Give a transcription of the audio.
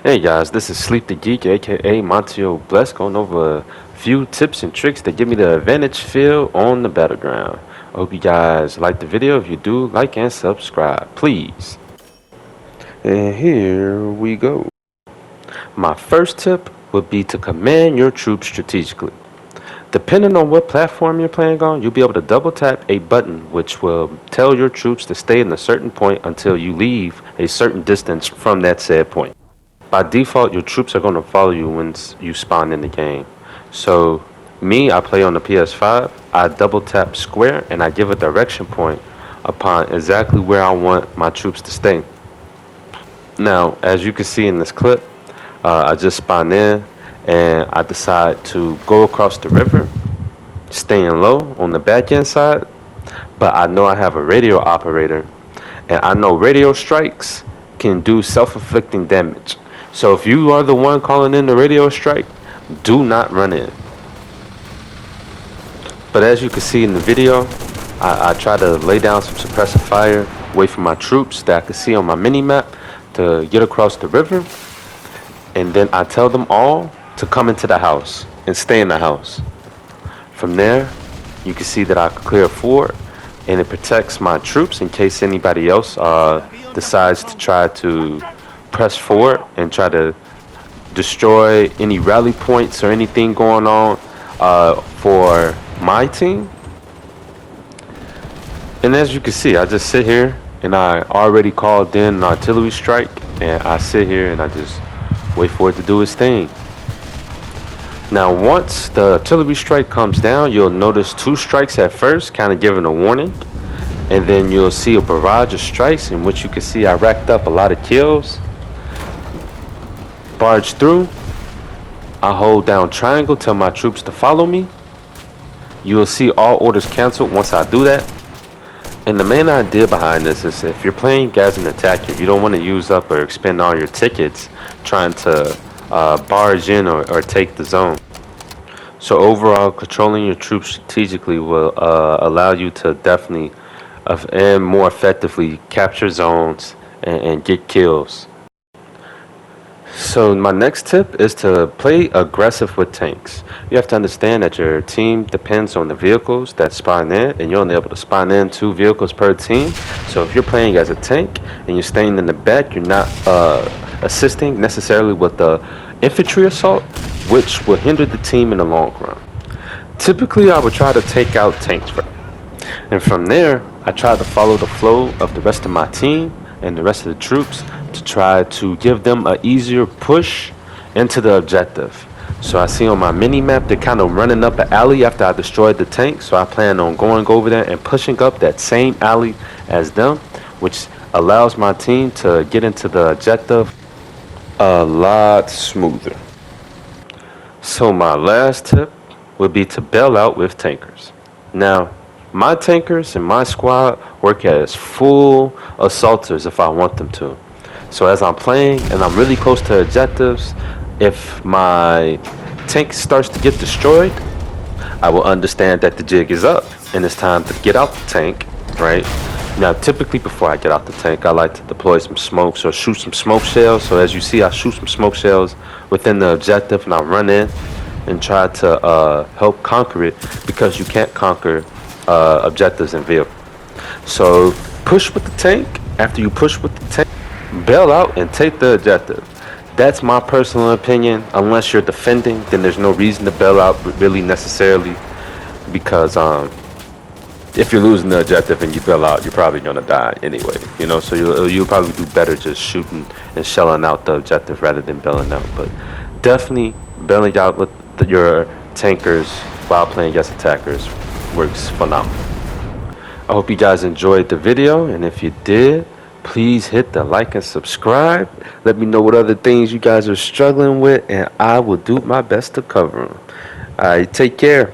Hey guys, this is SleepDaGeek, aka Montio Bless, going over a few tips and tricks that give me the advantage feel on the battleground. I hope you guys like the video. If you do, like and subscribe, please. And here we go. My first tip would be to command your troops strategically. Depending on what platform you're playing on, you'll be able to double tap a button which will tell your troops to stay in a certain point until you leave a certain distance from that said point. By default, your troops are going to follow you once you spawn in the game. So, I play on the PS5. I double tap square and I give a direction point upon exactly where I want my troops to stay. Now, as you can see in this clip, I just spawned in and I decide to go across the river, staying low on the back end side. But I know I have a radio operator, and I know radio strikes can do self-inflicting damage. So if you are the one calling in the radio strike, do not run in. But as you can see in the video, I try to lay down some suppressive fire away from my troops that I can see on my mini-map to get across the river. And then I tell them all to come into the house and stay in the house. From there, you can see that I clear a fort, and it protects my troops in case anybody else decides to try to press forward and try to destroy any rally points or anything going on for my team. And as you can see, I just sit here and I already called in an artillery strike, and I sit here and I just wait for it to do its thing. Now once the artillery strike comes down, you'll notice two strikes at first, kind of giving a warning, and then you'll see a barrage of strikes in which you can see I racked up a lot of kills. Barge through, I hold down triangle, tell my troops to follow me. You will see all orders canceled once I do that. And the main idea behind this is if you're playing as an attacker, you don't want to use up or expend all your tickets trying to barge in or take the zone. So overall, controlling your troops strategically will allow you to definitely and more effectively capture zones and get kills. So my next tip is to play aggressive with tanks. You have to understand that your team depends on the vehicles that spawn in, and you're only able to spawn in 2 vehicles per team. So if you're playing as a tank and you're staying in the back, you're not assisting necessarily with the infantry assault, which will hinder the team in the long run. Typically, I would try to take out tanks first, and from there, I try to follow the flow of the rest of my team and the rest of the troops to try to give them an easier push into the objective. So I see on my mini map they're kind of running up an alley after I destroyed the tank, so I plan on going over there and pushing up that same alley as them, which allows my team to get into the objective a lot smoother. So my last tip would be to bail out with tankers. Now, my tankers and my squad work as full assaulters if I want them to. So as I'm playing and I'm really close to objectives, if my tank starts to get destroyed, I will understand that the jig is up and it's time to get out the tank, right? Now typically before I get out the tank, I like to deploy some smokes or shoot some smoke shells. So as you see, I shoot some smoke shells within the objective and I run in and try to help conquer it, because you can't conquer objectives in vehicle. So push with the tank. After you push with the tank, bail out and take the objective. That's my personal opinion. Unless you're defending, then there's no reason to bail out really necessarily, because if you're losing the objective and you bail out, you're probably gonna die anyway, you know. So you'll probably do better just shooting and shelling out the objective rather than bailing out. But definitely bailing out with your tankers while playing against attackers works phenomenal. I hope you guys enjoyed the video, and if you did, please hit the like and subscribe. Let me know what other things you guys are struggling with, and I will do my best to cover them. All right, take care.